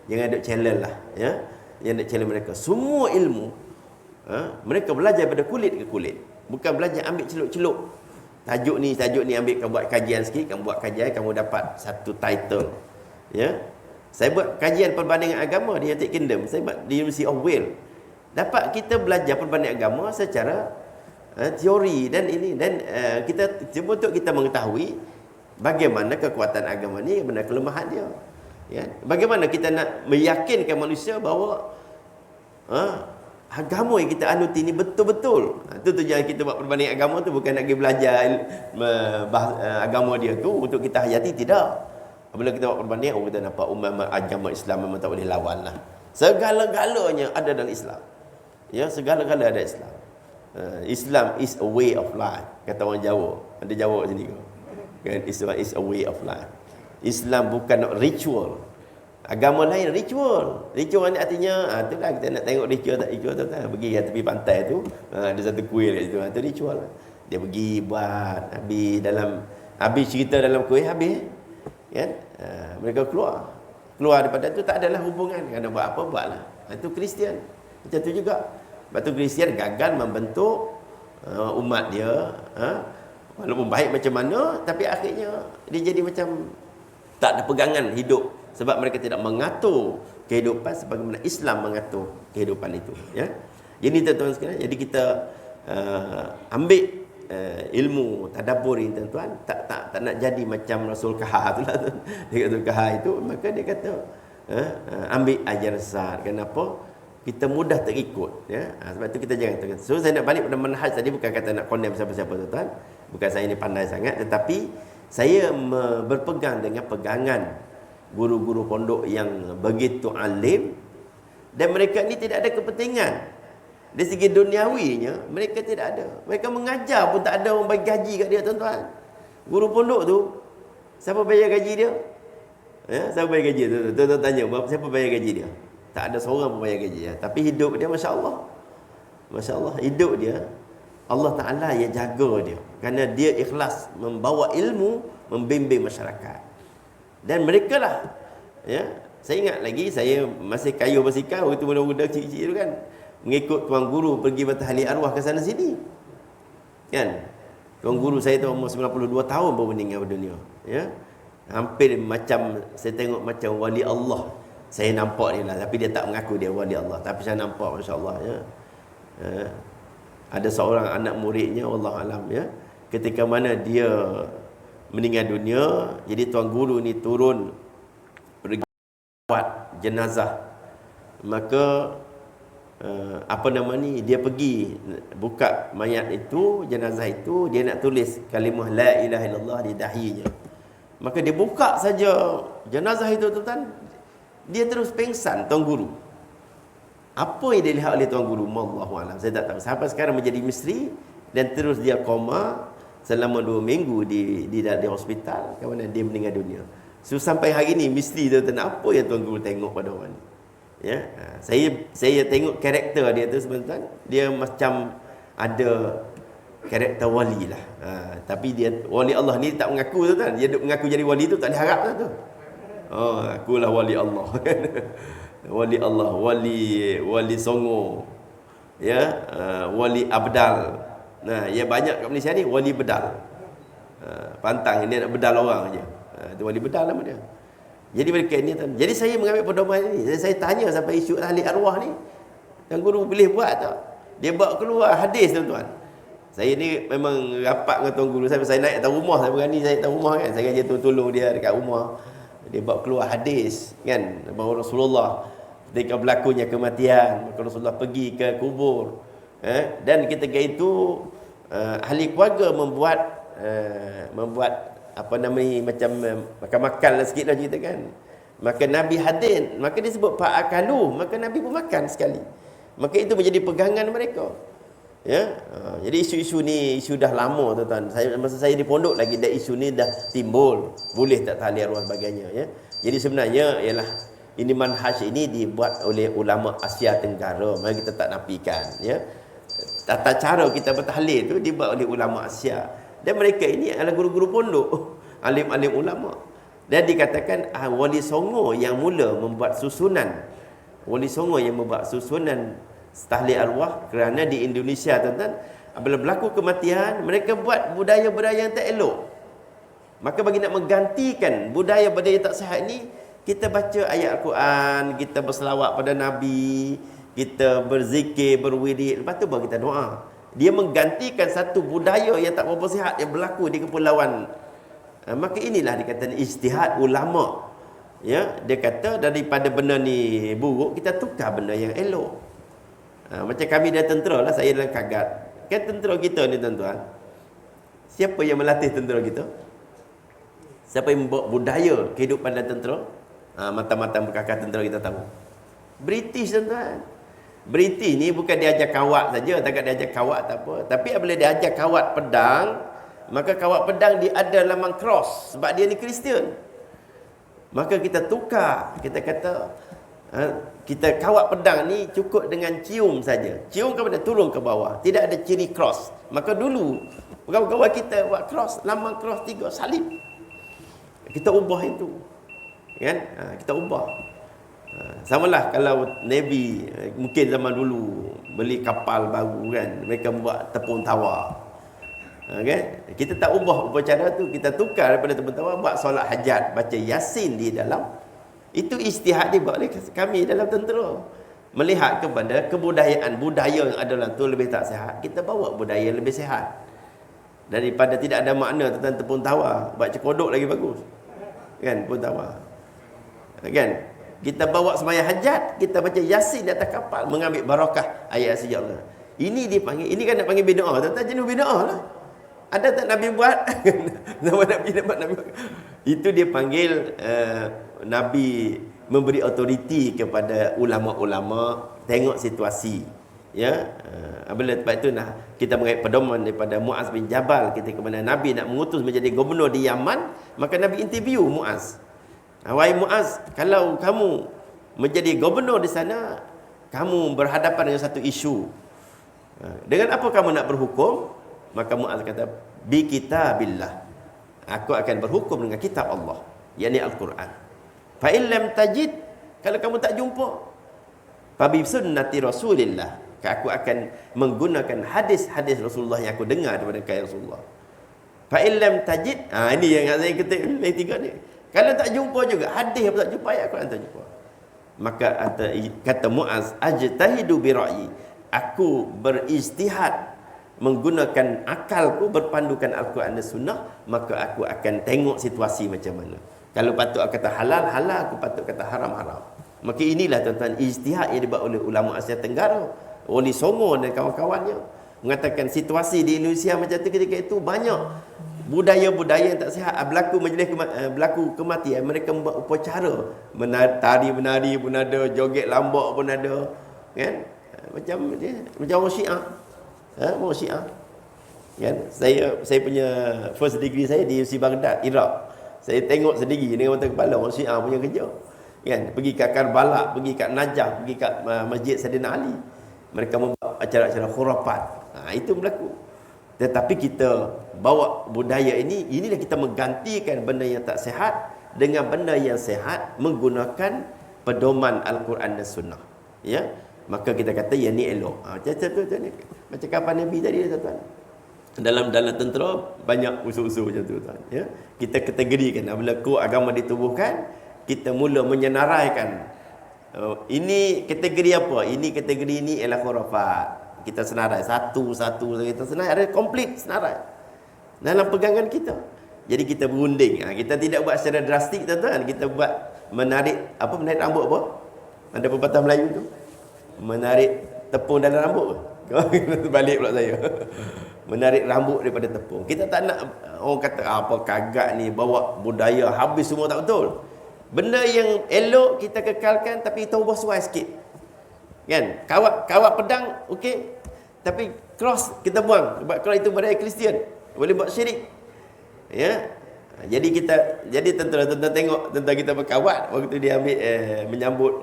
jangan ada challenge lah, ya. Yang ada challenge mereka. Semua ilmu mereka belajar pada kulit ke kulit. Bukan belajar ambil celup-celup. Tajuk ni ambil, kamu buat kajian sikit, kamu buat kajian, kamu dapat satu title. Ya. Saya buat kajian perbandingan agama di United Kingdom. Saya buat di University of Wales. Dapat kita belajar perbandingan agama secara teori dan ini, dan kita cuba untuk kita mengetahui bagaimana kekuatan agama ni, bagaimana kelemahan dia. Ya. Bagaimana kita nak meyakinkan manusia bahawa agama yang kita anut ini betul-betul. Itu tujuan kita buat perbandingan agama tu, bukan nak pergi belajar agama dia tu untuk kita hayati, tidak. Apabila kita buat perbandingan, kita nampak umat agama Islam memang tak boleh lawan lah. Segala-galanya ada dalam Islam. Ya, segala-gala ada Islam. Islam is a way of life, kata orang Jawa. Ada Jawa kat sini ke? Kan, Islam is a way of life. Islam bukan ritual. Agama lain ritual. Ritual ni artinya itulah kita nak tengok ritual tak ritual tu kan. Pergi tepi pantai tu, ada satu kuil kat situ. Itu ritual. Dia pergi buat habis cerita dalam kuil habis. Kan? Mereka keluar daripada tu, tak adalah hubungan. Kena buat apa buatlah. Itu Kristian. Macam tu juga. Sebab tu Kristian gagal membentuk umat dia, walaupun baik macam mana, tapi akhirnya dia jadi macam tak ada pegangan hidup. Sebab mereka tidak mengatur kehidupan sebagaimana Islam mengatur kehidupan itu. Ya. Jadi tuan-tuan sekalian, jadi kita ambil ilmu tadabbur ini tuan-tuan, tak nak jadi macam Rasul Kahar tu lah. Dia kata Kahar itu, maka dia kata ambil ajaran sesat. Kenapa? Kita mudah terikut. Ya. Sebab itu kita jangan terikut. So saya nak balik pada manhaj tadi, bukan kata nak condemn siapa-siapa tuan-tuan. Bukan saya ni pandai sangat, tetapi saya berpegang dengan pegangan guru-guru pondok yang begitu alim, dan mereka ni tidak ada kepentingan dari segi duniawinya. Mereka tidak ada, mereka mengajar pun tak ada orang bagi gaji kat dia tuan-tuan. Guru pondok tu, siapa bayar gaji dia? Ya, siapa bayar gaji dia? Tuan-tuan tanya, siapa bayar gaji dia? Tak ada seorang pun bayar gaji dia. Tapi hidup dia Masya Allah, Masya Allah, hidup dia Allah Ta'ala yang jaga dia, kerana dia ikhlas membawa ilmu, membimbing masyarakat. Dan mereka lah, ya, saya ingat lagi, saya masih kayu bersikap, waktu muda-muda kecil-kecil tu kan, mengikut tuan guru pergi bertahli arwah ke sana sini. Kan? Tuan guru saya tu umur 92 tahun baru meninggal dunia. Ya? Hampir macam, saya tengok macam wali Allah. Saya nampak dia lah, tapi dia tak mengaku dia wali Allah. Tapi saya nampak, Masya Allah. Ya? Ada seorang anak muridnya, Wallahualam, ya, ketika mana dia meninggal dunia, jadi tuan guru ni turun pergi buat jenazah. Maka dia pergi buka mayat itu, jenazah itu, dia nak tulis kalimah la ilaha illallah di dahinya. Maka dia buka saja jenazah itu tuan, dia terus pengsan tuan guru. Apa yang dilihat oleh tuan guru, Wallahualam, saya tak tahu. Sampai sekarang menjadi misteri, dan terus dia koma selama 2 minggu di hospital, kerana dia meninggal dunia. So sampai hari ini misteri tu, apa yang tuan guru tengok pada orang ni. Ya, saya tengok karakter dia tu sebentar, dia macam ada karakter wali lah. Tapi dia wali Allah ni tak mengaku tu kan. Dia mengaku jadi wali tu tak diharap lah tu. Oh, akulah wali Allah. Wali Allah, wali Songo. Ya, wali Abdal. Nah, ya banyak kat Malaysia ni wali bedal. Pantang dia nak bedal orang aja. Itu wali bedal nama dia. Jadi mereka ni, jadi saya mengambil pedoman ini. Saya tanya sampai isu ahli arwah ni, yang guru boleh buat tak? Dia bawa keluar hadis tuan-tuan. Saya ni memang rapat dengan tuan guru saya naik atas rumah, saya berani saya atas rumah kan. Saya kerja tolong dia dekat rumah. Dia bawa keluar hadis kan, bahawa Rasulullah ketika berlakunya kematian, maka Rasulullah pergi ke kubur. Dan ketika itu ahli keluarga membuat apa namanya, macam makan-makan lah sikit lah cerita kan. Maka Nabi hadir, maka dia sebut fa'akalu, maka Nabi pun makan sekali. Maka itu menjadi pegangan mereka. Ya, jadi isu-isu ni isu dah lama tuan-tuan. Masa saya di pondok lagi dah isu ni dah timbul. Boleh tak tahliah arwah sebagainya ya. Jadi sebenarnya ialah ini manhaj ini dibuat oleh ulama Asia Tenggara. Mari kita tak nafikan ya. Tata cara kita bertahlil tu dibuat oleh ulama Asia. Dan mereka ini adalah guru-guru pondok, alim-alim ulama. Dan dikatakan Wali Songo yang mula membuat susunan. Wali Songo yang membuat susunan tahlil arwah, kerana di Indonesia tuan-tuan apabila berlaku kematian mereka buat budaya-budaya yang tak elok. Maka bagi nak menggantikan budaya-budaya tak sihat ni, kita baca ayat Al-Quran, kita berselawat pada Nabi, kita berzikir, berwirid, lepas tu baru kita doa. Dia menggantikan satu budaya yang tak berapa sihat yang berlaku di kepulauan. Maka inilah dikatakan ijtihad ulama. Ya, dia kata daripada benda ni buruk, kita tukar benda yang elok. Macam kami dah tentera lah, saya dalam kagat. Kan tentera kita ni tuan-tuan, siapa yang melatih tentera kita? Siapa yang membawa budaya kehidupan dalam tentera? Mata-mata berkakak tentera kita tahu. British tuan-tuan. British ni bukan dia ajar kawat saja, takkan dia ajar kawat tak apa. Tapi apabila dia ajar kawat pedang, maka kawat pedang dia ada laman cross sebab dia ni Kristian. Maka kita tukar, kita kata kita kawat pedang ni cukup dengan cium saja. Cium kepada turun ke bawah, tidak ada ciri cross. Maka dulu kawan-kawan kita buat cross, laman cross 3 salib. Kita ubah itu. Kan? Kita ubah. Samalah kalau Navy mungkin zaman dulu beli kapal baru kan, mereka buat tepung tawar. Okay? Kita tak ubah upacara tu, kita tukar daripada tepung tawar buat solat hajat, baca Yasin di dalam. Itu ijtihad dibuat oleh kami dalam tentera. Melihat kepada kebudayaan, budaya yang ada dalam tu lebih tak sihat, kita bawa budaya lebih sihat. Daripada tidak ada makna tentang tepung tawar, buat cekodok lagi bagus. Kan, tepung tawar. Kan? Kita bawa sembahyang hajat, kita baca Yasin di atas kapal, mengambil barakah ayat sejak Allah. Ini dipanggil, ini kan nak panggil bid'ah, tuan-tuan, jenis bid'ah lah. Ada tak Nabi buat? Nabi. Itu dia panggil Nabi memberi autoriti kepada ulama-ulama, tengok situasi. Ya, apabila tempat itu kita mengambil pedoman daripada Muaz bin Jabal ketika mana Nabi nak mengutus menjadi gubernur di Yaman, maka Nabi interview Muaz. Wahai Muaz, kalau kamu menjadi gubernur di sana, kamu berhadapan dengan satu isu. Dengan apa kamu nak berhukum? Maka Muaz kata, bi kitabillah. Aku akan berhukum dengan kitab Allah, yakni Al-Quran. Fa in lam tajid, kalau kamu tak jumpa, fa bi sunnati Rasulillah. Aku akan menggunakan hadis-hadis Rasulullah yang aku dengar daripada kaya Rasulullah. Fa in lam tajid, ini yang saya kata yang tiga ni. Kalau tak jumpa juga hadis pun tak jumpa, ayat Quran tak jumpa. Maka kata Muaz, ajtahidu bi ra'yi. Aku berijtihad menggunakan akalku, berpandukan Al-Quran dan Sunnah, maka aku akan tengok situasi macam mana. Kalau patut aku kata halal, halal. Aku patut kata haram, haram. Maka inilah tuan-tuan ijtihad yang dibuat oleh ulama Asia Tenggara, Wali Songo dan kawan-kawannya, mengatakan situasi di Indonesia macam tu ketika itu banyak budaya-budaya yang tak sihat. Berlaku kematian, mereka membuat upacara, tari-menari pun ada, joget lambak pun ada, kan? Macam orang Syiah. Orang Syiah. Kan? Saya punya first degree saya di UC Baghdad, Iraq. Saya tengok sendiri dengan mata kepala orang Syiah punya kerja. Kan? Pergi ke Karbala, pergi ke Najaf, pergi ke Masjid Sayyidina Ali. Mereka membuat acara-acara khurafat. Itu berlaku. Tetapi kita bawa budaya ini, inilah kita menggantikan benda yang tak sihat dengan benda yang sihat menggunakan pedoman Al-Quran dan Sunnah. Ya? Maka kita kata yang ni elok. Macam kapan Nabi tadi tuan-tuan. Dalam tentera banyak usul-usul macam tu tuan. Ya? Kita kategorikan apabila kod agama ditubuhkan, kita mula menyenaraikan. Ini kategori apa? Ini kategori ini ialah khurafat. Kita senarai satu-satu, kita senarai komplit senarai dalam pegangan kita. Jadi kita berunding. Kita tidak buat secara drastik tuan-tuan. Kita buat menarik rambut apa? Ada pepatah Melayu tu. Menarik tepung dalam rambut. Balik pula saya. Menarik rambut daripada tepung. Kita tak nak orang kata apa kagak ni bawa budaya habis semua, tak betul. Benda yang elok kita kekalkan, tapi kita ubah suai sikit. Kan? Kawat pedang okey. Tapi cross kita buang, sebab cross itu budaya Kristian, boleh buat syirik. Ya. Jadi tentera tengok tentera kita berkawat waktu dia ambil menyambut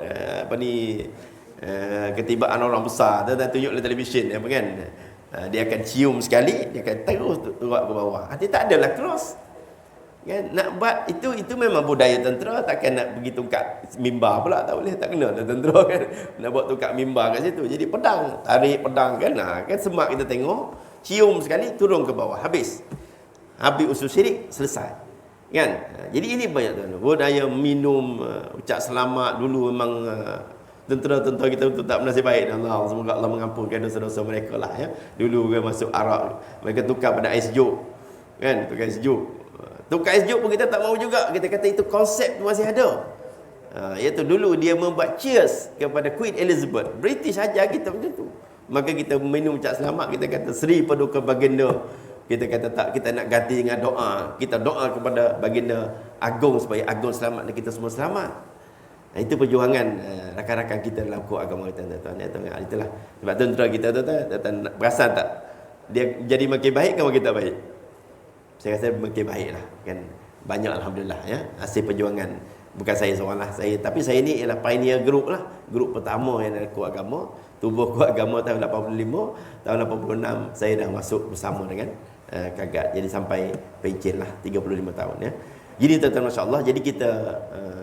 ketibaan orang besar, tentera tunjuk dalam televisyen apa kan. Dia akan cium sekali, dia akan terus turun ke bawah. Dia tak adalah cross. Kan nak buat itu memang budaya tentera, takkan nak pergi tungkat mimbar pula, tak boleh, tak kena tentera kan. Nak buat tungkat mimbar kat situ. Jadi pedang, tarik pedang kan. Kan semak kita tengok, cium sekali turun ke bawah, habis usul syirik, selesai. Kan? Jadi ini banyak tuan. Budaya minum, ucap selamat dulu memang tentera-tentera kita untuk tak bernasib baik. Allah, semoga Allah mengampunkan dosa-dosa mereka lah ya. Dulu kan masuk Arab, mereka tukar pada ais sejuk. Kan? Tukar ais sejuk. Tukar ais sejuk pun kita tak mau juga. Kita kata itu konsep tu masih ada. Iaitu dulu dia membuat cheers kepada Queen Elizabeth. British ajar kita macam tu. Maka kita minum ucap selamat, kita kata Seri Paduka Baginda. Kita kata tak, kita nak ganti dengan doa. Kita doa kepada Baginda Agung supaya Agung selamat dan kita semua selamat. Itu perjuangan rakan-rakan kita dalam kod agama kita, tuan-tuan. Itulah sebab tentera kita tuan-tuan perasan tak? Dia jadi makin baik ke makin tak baik? Saya rasa makin baik lah kan. Banyak alhamdulillah ya hasil perjuangan. Bukan saya seorang lah, tapi saya ni ialah pioneer group lah. Grup pertama yang ada kod agama. Tubuh kod agama tahun 85, tahun 86 saya dah masuk bersama dengan Kagat. Jadi sampai pencen lah 35 tahun ya. Jadi tuan-tuan masya-Allah, jadi kita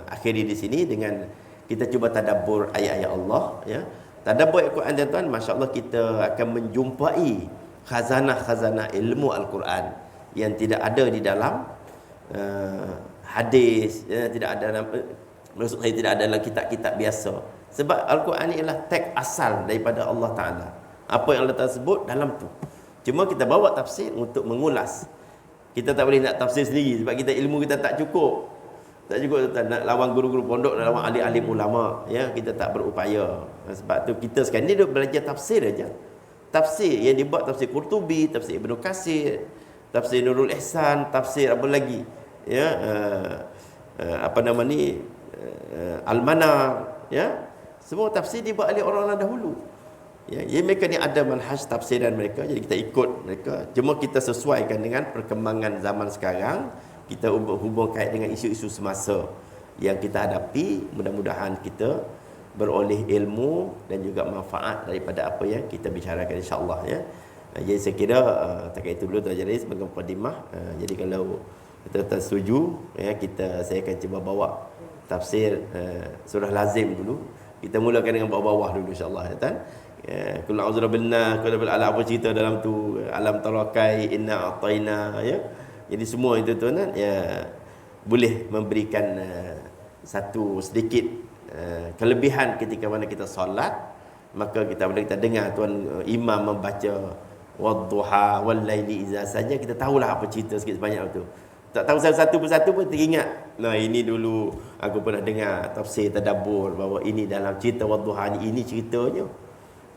akhiri di sini dengan kita cuba tadabbur ayat-ayat Allah ya. Tadabbur Al-Quran tuan-tuan, masya-Allah kita akan menjumpai khazanah-khazanah ilmu Al-Quran yang tidak ada di dalam hadis, tidak ada dalam, maksud saya tidak ada dalam kitab-kitab biasa. Sebab Al-Quran ni ialah teks asal daripada Allah Ta'ala. Apa yang Allah Ta'ala sebut dalam tu. Cuma kita bawa tafsir untuk mengulas. Kita tak boleh nak tafsir sendiri sebab kita ilmu kita tak cukup. Tak cukup nak lawan guru-guru pondok, nak lawan ahli-ahli ulama, ya, kita tak berupaya. Sebab tu kita sekarang ni duk belajar tafsir aja. Tafsir yang dibuat tafsir Qurtubi, tafsir Ibnu Katsir, tafsir Nurul Ihsan, tafsir apa lagi? Ya, apa nama ni? Al-Manar, ya. Semua tafsir dibuat oleh orang-orang dahulu. Ya, mereka ni ada manhaj tafsiran mereka, jadi kita ikut mereka. Cuma kita sesuaikan dengan perkembangan zaman sekarang. Kita hubung kait dengan isu-isu semasa yang kita hadapi. Mudah-mudahan kita beroleh ilmu dan juga manfaat daripada apa yang kita bicarakan, insya-Allah ya. Jadi saya kira takat itu dulu Tuan Haji sebagai mukadimah. Jadi kalau kita setuju ya, saya akan cuba bawa tafsir surah Lazim dulu. Kita mulakan dengan bawah-bawah dulu, insya-Allah ya, Tuan. Kul a'udzu birabbillah, kul ala apa cerita dalam tu, alam tarakai, inna a'taina ya. Jadi semua itu tuan ya boleh memberikan satu sedikit kelebihan ketika mana kita solat. Maka kita boleh kita dengar tuan imam membaca wadduha wal laili iza saja, kita tahulah apa cerita sikit sebanyak tu. Tak tahu satu persatu pun teringat. Nah, ini dulu aku pernah dengar tafsir tadabbur bahawa ini dalam cerita wadduha ini ceritanya.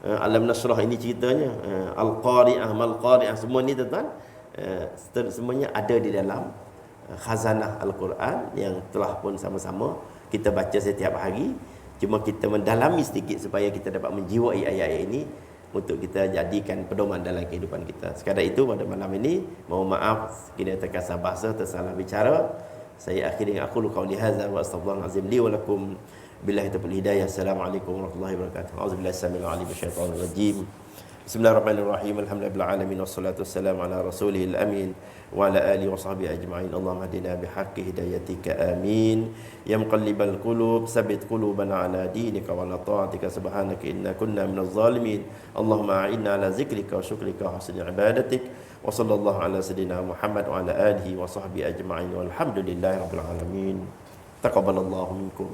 Alam Nasrah ini ceritanya, Al-Qari'ah, Mal-Qari'ah, semua ni tuan-tuan, semuanya ada di dalam khazanah Al-Quran yang telah pun sama-sama kita baca setiap hari. Cuma kita mendalami sedikit supaya kita dapat menjiwai ayat-ayat ini untuk kita jadikan pedoman dalam kehidupan kita. Sekadar itu pada malam ini, mohon maaf sekiranya terkasar bahasa, tersalah bicara. Saya akhiri dengan aqulu qauli hadza wa astaghfirullahalazim li wa lakum. Billahi taufiq hidayah. Assalamualaikum warahmatullahi wabarakatuh. Auzubillahi samil alim minasyaitonir rajim. Bismillahirrahmanirrahim. Alhamdulillahil alamin wassalatu wassalamu ala rasulil amin wa ala alihi wa sahbihi ajma'in. Allahumma hadina bihaqqi hidayatika amin. Ya muqallibal qulub tsabbit qulubana ala dinika wa ala ta'atika subhanaka inna kunna minaz zalimin. Allahumma a'inna ala zikrika wa syukrika wa husni ibadatik. Wa sallallahu ala sayidina Muhammad wa ala alihi wa sahbihi ajma'in. Walhamdulillahirabbil alamin. Taqabbalallahu minkum.